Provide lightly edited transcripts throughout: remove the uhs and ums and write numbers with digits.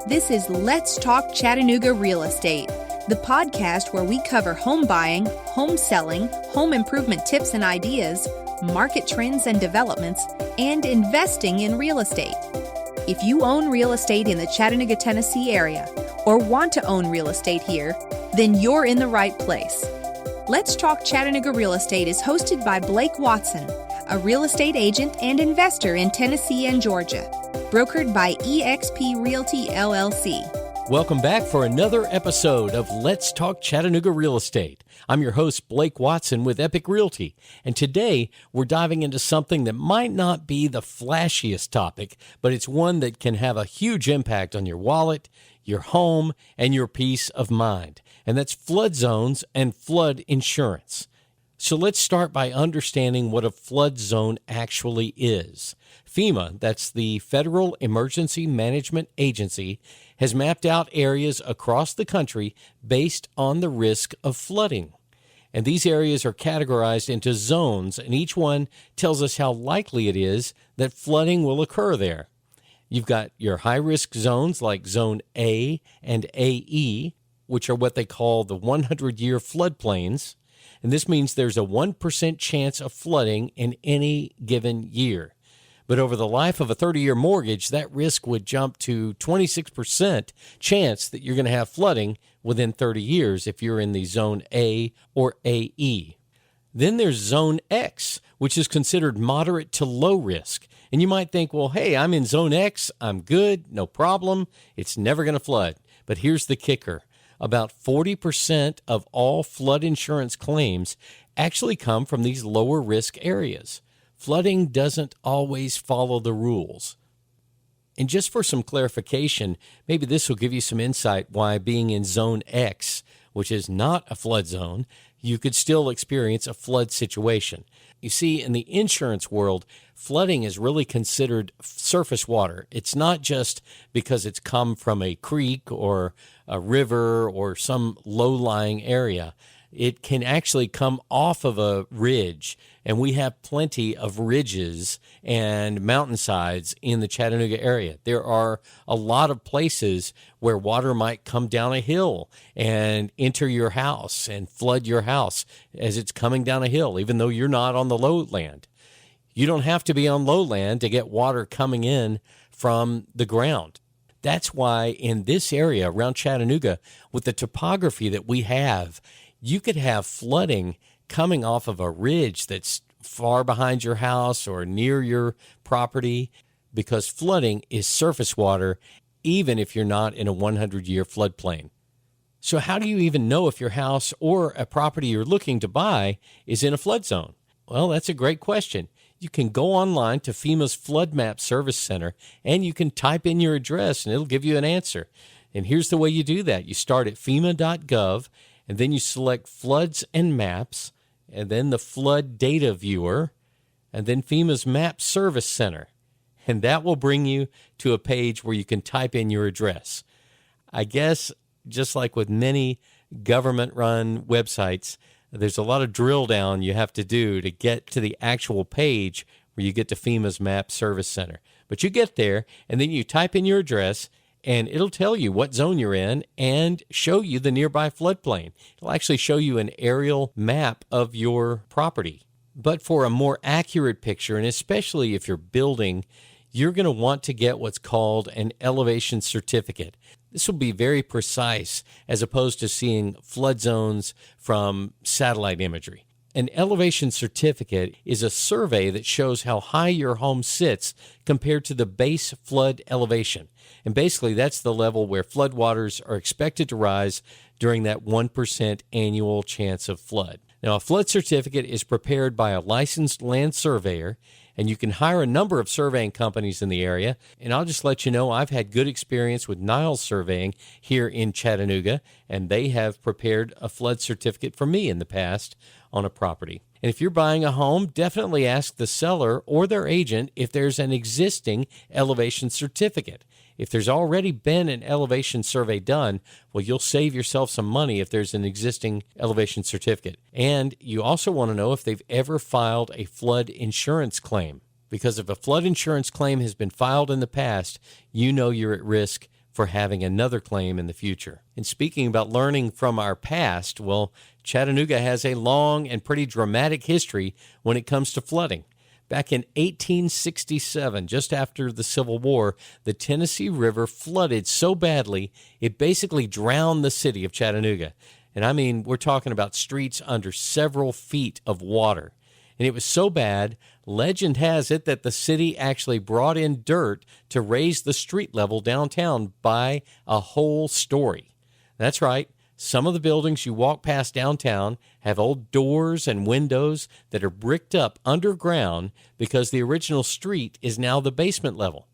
This is Let's Talk Chattanooga Real Estate, the podcast where we cover home buying, home selling, home improvement tips and ideas, market trends and developments, and investing in real estate. If you own real estate in the Chattanooga, Tennessee area, or want to own real estate here, then you're in the right place. Let's Talk Chattanooga Real Estate is hosted by Blake Watson, a real estate agent and investor in Tennessee and Georgia, brokered by eXp Realty, LLC. Welcome back for another episode of Let's Talk Chattanooga Real Estate. I'm your host, Blake Watson with Epique Realty, and today we're diving into something that might not be the flashiest topic, but it's one that can have a huge impact on your wallet, your home, and your peace of mind, and that's flood zones and flood insurance. So let's start by understanding what a flood zone actually is. FEMA, that's the Federal Emergency Management Agency, has mapped out areas across the country based on the risk of flooding. And these areas are categorized into zones, and each one tells us how likely it is that flooding will occur there. You've got your high-risk zones like Zone A and AE, which are what they call the 100-year floodplains. And this means there's a 1% chance of flooding in any given year. But over the life of a 30-year mortgage, that risk would jump to 26% chance that you're going to have flooding within 30 years if you're in the Zone A or AE. Then there's Zone X, which is considered moderate to low risk. And you might think, well, hey, I'm in Zone X, I'm good, no problem, it's never going to flood. But here's the kicker. About 40% of all flood insurance claims actually come from these lower risk areas. Flooding doesn't always follow the rules. And just for some clarification, maybe this will give you some insight why being in Zone X, which is not a flood zone, you could still experience a flood situation. You see, in the insurance world, flooding is really considered surface water. It's not just because it's come from a creek or a river or some low-lying area. It can actually come off of a ridge, and we have plenty of ridges and mountainsides in the Chattanooga area. There are a lot of places where water might come down a hill and enter your house and flood your house as it's coming down a hill, even though you're not on the lowland. You don't have to be on lowland to get water coming in from the ground. That's why in this area around Chattanooga, with the topography that we have, you could have flooding coming off of a ridge that's far behind your house or near your property, because flooding is surface water, even if you're not in a 100-year floodplain. So how do you even know if your house or a property you're looking to buy is in a flood zone? Well, that's a great question. You can go online to FEMA's Flood Map Service Center, and you can type in your address, and it'll give you an answer. And here's the way you do that. You start at FEMA.gov, and then you select Floods and Maps, and then the Flood Data Viewer, and then FEMA's Map Service Center. And that will bring you to a page where you can type in your address. I guess, just like with many government-run websites, there's a lot of drill down you have to do to get to the actual page where you get to FEMA's Map Service Center. But you get there, and then you type in your address, and it'll tell you what zone you're in and show you the nearby floodplain. It'll actually show you an aerial map of your property. But for a more accurate picture, and especially if you're building, you're going to want to get what's called an elevation certificate. This will be very precise as opposed to seeing flood zones from satellite imagery. An elevation certificate is a survey that shows how high your home sits compared to the base flood elevation. And basically, that's the level where floodwaters are expected to rise during that 1% annual chance of flood. Now, a flood certificate is prepared by a licensed land surveyor, and you can hire a number of surveying companies in the area. And I'll just let you know, I've had good experience with Niles Surveying here in Chattanooga, and they have prepared a flood certificate for me in the past on a property. And if you're buying a home, definitely ask the seller or their agent if there's an existing elevation certificate. If there's already been an elevation survey done, well, you'll save yourself some money if there's an existing elevation certificate. And you also want to know if they've ever filed a flood insurance claim. Because if a flood insurance claim has been filed in the past, you know you're at risk for having another claim in the future. And speaking about learning from our past, well, Chattanooga has a long and pretty dramatic history when it comes to flooding. Back in 1867, just after the Civil War, the Tennessee River flooded so badly it basically drowned the city of Chattanooga. And I mean, we're talking about streets under several feet of water. And it was so bad, legend has it that the city actually brought in dirt to raise the street level downtown by a whole story. That's right. Some of the buildings you walk past downtown have old doors and windows that are bricked up underground because the original street is now the basement level.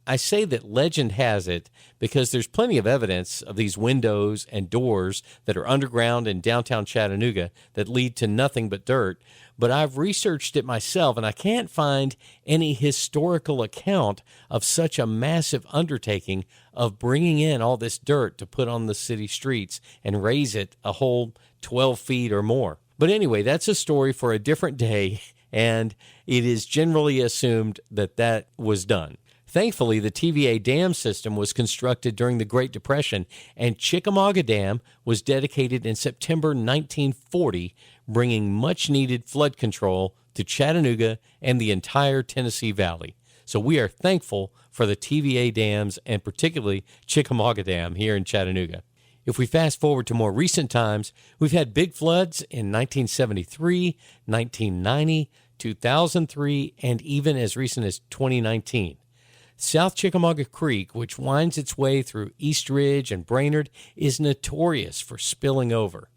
I say that legend has it because there's plenty of evidence of these windows and doors that are underground in downtown Chattanooga that lead to nothing but dirt. But I've researched it myself, and I can't find any historical account of such a massive undertaking of bringing in all this dirt to put on the city streets and raise it a whole 12 feet or more. But anyway, that's a story for a different day, and it is generally assumed that that was done. Thankfully, the TVA dam system was constructed during the Great Depression, and Chickamauga Dam was dedicated in September 1940, bringing much-needed flood control to Chattanooga and the entire Tennessee Valley. So we are thankful for the TVA dams and particularly Chickamauga Dam here in Chattanooga. If we fast forward to more recent times, we've had big floods in 1973, 1990, 2003, and even as recent as 2019. South Chickamauga Creek, which winds its way through East Ridge and Brainerd, is notorious for spilling over.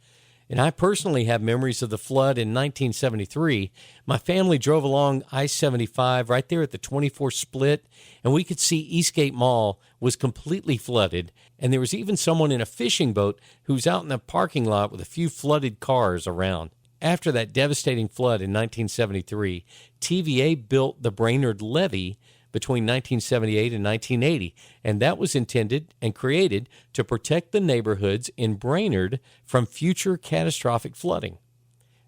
And I personally have memories of the flood in 1973. My family drove along I-75 right there at the 24 split, and we could see Eastgate Mall was completely flooded, and there was even someone in a fishing boat who was out in the parking lot with a few flooded cars around. After that devastating flood in 1973, TVA built the Brainerd Levee between 1978 and 1980, and that was intended and created to protect the neighborhoods in Brainerd from future catastrophic flooding.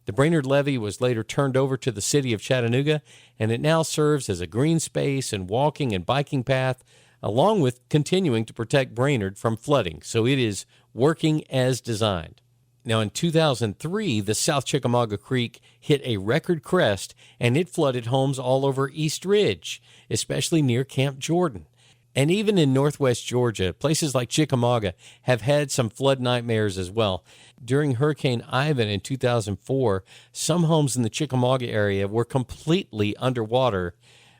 The Brainerd Levee was later turned over to the city of Chattanooga, and it now serves as a green space and walking and biking path, along with continuing to protect Brainerd from flooding, so it is working as designed. Now, in 2003, the South Chickamauga Creek hit a record crest, and it flooded homes all over East Ridge, especially near Camp Jordan. And even in Northwest Georgia, places like Chickamauga have had some flood nightmares as well. During Hurricane Ivan in 2004, some homes in the Chickamauga area were completely underwater.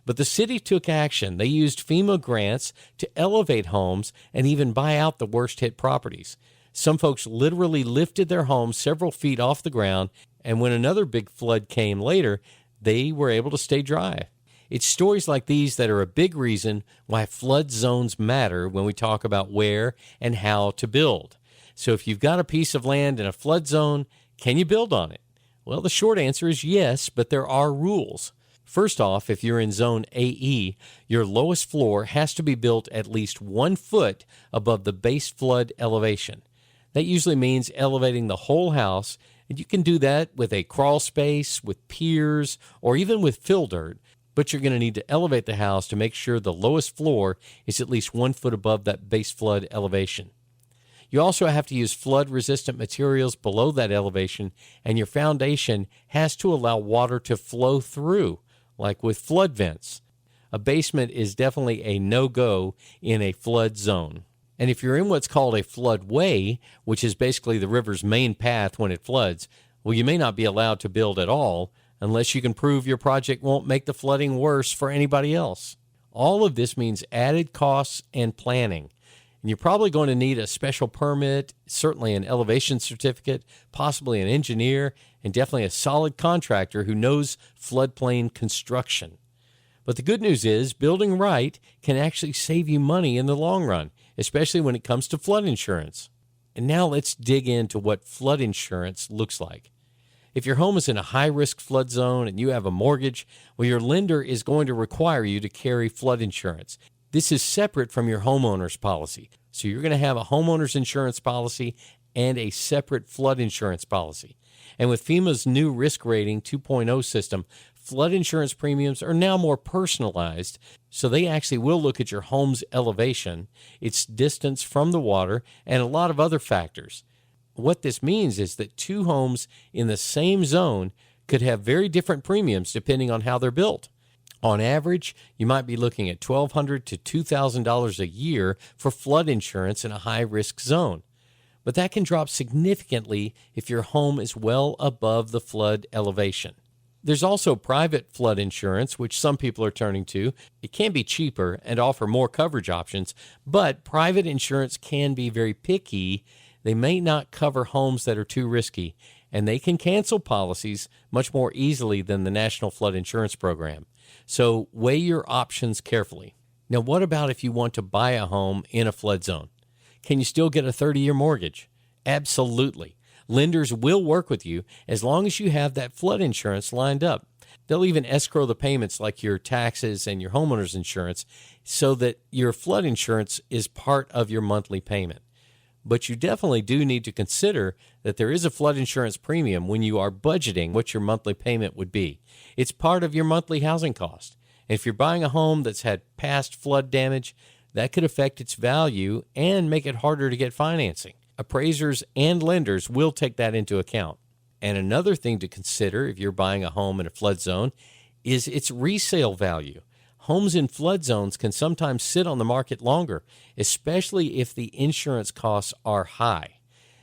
But the city took action. They used FEMA grants to elevate homes and even buy out the worst-hit properties. Some folks literally lifted their homes several feet off the ground, and when another big flood came later, they were able to stay dry. It's stories like these that are a big reason why flood zones matter when we talk about where and how to build. So if you've got a piece of land in a flood zone, can you build on it? Well, the short answer is yes, but there are rules. First off, if you're in Zone AE, your lowest floor has to be built at least 1 foot above the base flood elevation. That usually means elevating the whole house, and you can do that with a crawl space, with piers, or even with fill dirt, but you're going to need to elevate the house to make sure the lowest floor is at least 1 foot above that base flood elevation. You also have to use flood-resistant materials below that elevation, and your foundation has to allow water to flow through, like with flood vents. A basement is definitely a no-go in a flood zone. And if you're in what's called a floodway, which is basically the river's main path when it floods, well, you may not be allowed to build at all unless you can prove your project won't make the flooding worse for anybody else. All of this means added costs and planning. And you're probably going to need a special permit, certainly an elevation certificate, possibly an engineer, and definitely a solid contractor who knows floodplain construction. But the good news is building right can actually save you money in the long run, especially when it comes to flood insurance. And now let's dig into what flood insurance looks like. If your home is in a high-risk flood zone and you have a mortgage, well, your lender is going to require you to carry flood insurance. This is separate from your homeowner's policy. So you're going to have a homeowner's insurance policy and a separate flood insurance policy. And with FEMA's new risk rating 2.0 system, flood insurance premiums are now more personalized, so they actually will look at your home's elevation, its distance from the water, and a lot of other factors. What this means is that two homes in the same zone could have very different premiums depending on how they're built. On average, you might be looking at $1,200 to $2,000 a year for flood insurance in a high-risk zone. But that can drop significantly if your home is well above the flood elevation. There's also private flood insurance, which some people are turning to. It can be cheaper and offer more coverage options, but private insurance can be very picky. They may not cover homes that are too risky, and they can cancel policies much more easily than the National Flood Insurance Program. So weigh your options carefully. Now, what about if you want to buy a home in a flood zone? Can you still get a 30-year mortgage? Absolutely. Lenders will work with you as long as you have that flood insurance lined up. They'll even escrow the payments like your taxes and your homeowner's insurance so that your flood insurance is part of your monthly payment. But you definitely do need to consider that there is a flood insurance premium when you are budgeting what your monthly payment would be. It's part of your monthly housing cost. And if you're buying a home that's had past flood damage, that could affect its value and make it harder to get financing. Appraisers and lenders will take that into account. And another thing to consider if you're buying a home in a flood zone is its resale value. Homes in flood zones can sometimes sit on the market longer, especially if the insurance costs are high.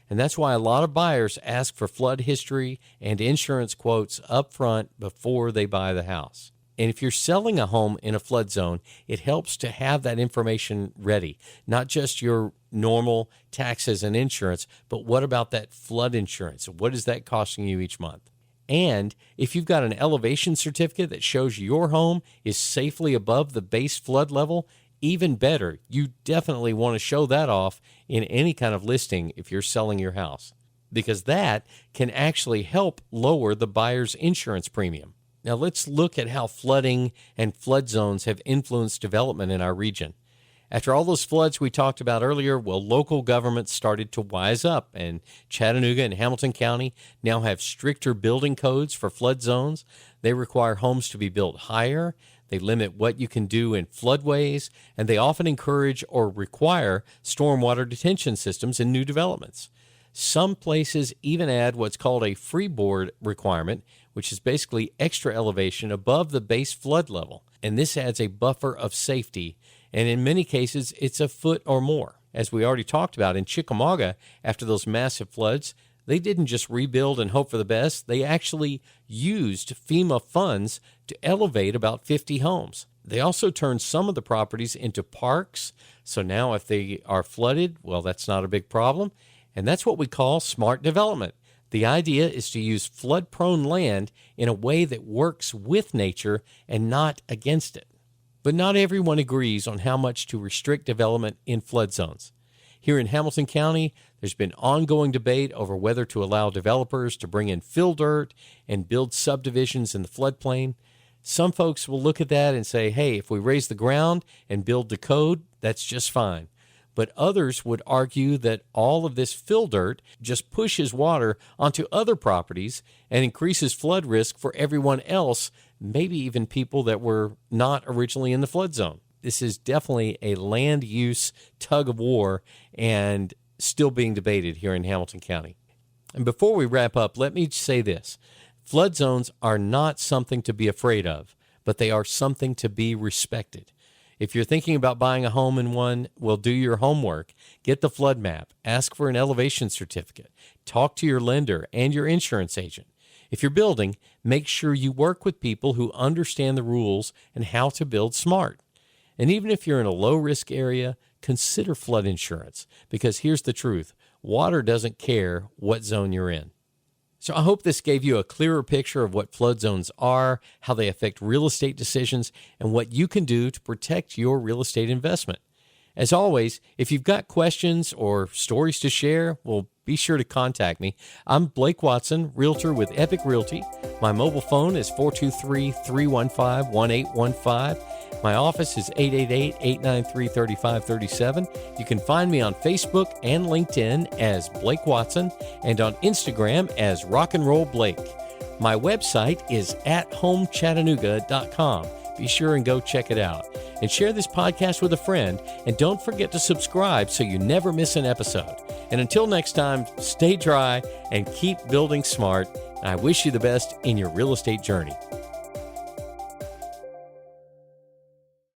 And that's why a lot of buyers ask for flood history and insurance quotes up front before they buy the house. And if you're selling a home in a flood zone, it helps to have that information ready. Not just your normal taxes and insurance, but what about that flood insurance? What is that costing you each month? And if you've got an elevation certificate that shows your home is safely above the base flood level, even better. You definitely want to show that off in any kind of listing if you're selling your house, because that can actually help lower the buyer's insurance premium. Now let's look at how flooding and flood zones have influenced development in our region. After all those floods we talked about earlier, well, local governments started to wise up, and Chattanooga and Hamilton County now have stricter building codes for flood zones. They require homes to be built higher. They limit what you can do in floodways, and they often encourage or require stormwater detention systems in new developments. Some places even add what's called a freeboard requirement, which is basically extra elevation above the base flood level. And this adds a buffer of safety, and in many cases, it's a foot or more. As we already talked about in Chickamauga, after those massive floods, they didn't just rebuild and hope for the best. They actually used FEMA funds to elevate about 50 homes. They also turned some of the properties into parks, so now if they are flooded, well, that's not a big problem. And that's what we call smart development. The idea is to use flood-prone land in a way that works with nature and not against it. But not everyone agrees on how much to restrict development in flood zones. Here in Hamilton County, there's been ongoing debate over whether to allow developers to bring in fill dirt and build subdivisions in the floodplain. Some folks will look at that and say, hey, if we raise the ground and build the code, that's just fine. But others would argue that all of this fill dirt just pushes water onto other properties and increases flood risk for everyone else, maybe even people that were not originally in the flood zone. This is definitely a land use tug of war and still being debated here in Hamilton County. And before we wrap up, let me say this. Flood zones are not something to be afraid of, but they are something to be respected. If you're thinking about buying a home in one, well, do your homework. Get the flood map. Ask for an elevation certificate. Talk to your lender and your insurance agent. If you're building, make sure you work with people who understand the rules and how to build smart. And even if you're in a low-risk area, consider flood insurance, because here's the truth. Water doesn't care what zone you're in. So I hope this gave you a clearer picture of what flood zones are, how they affect real estate decisions, and what you can do to protect your real estate investment. As always, if you've got questions or stories to share, well, be sure to contact me. I'm Blake Watson, realtor with Epique Realty. My mobile phone is 423-315-1815. My office is 888-893-3537. You can find me on Facebook and LinkedIn as Blake Watson and on Instagram as Rock and Roll Blake. My website is at homechattanooga.com. Be sure and go check it out. And share this podcast with a friend. And don't forget to subscribe so you never miss an episode. And until next time, stay dry and keep building smart. I wish you the best in your real estate journey.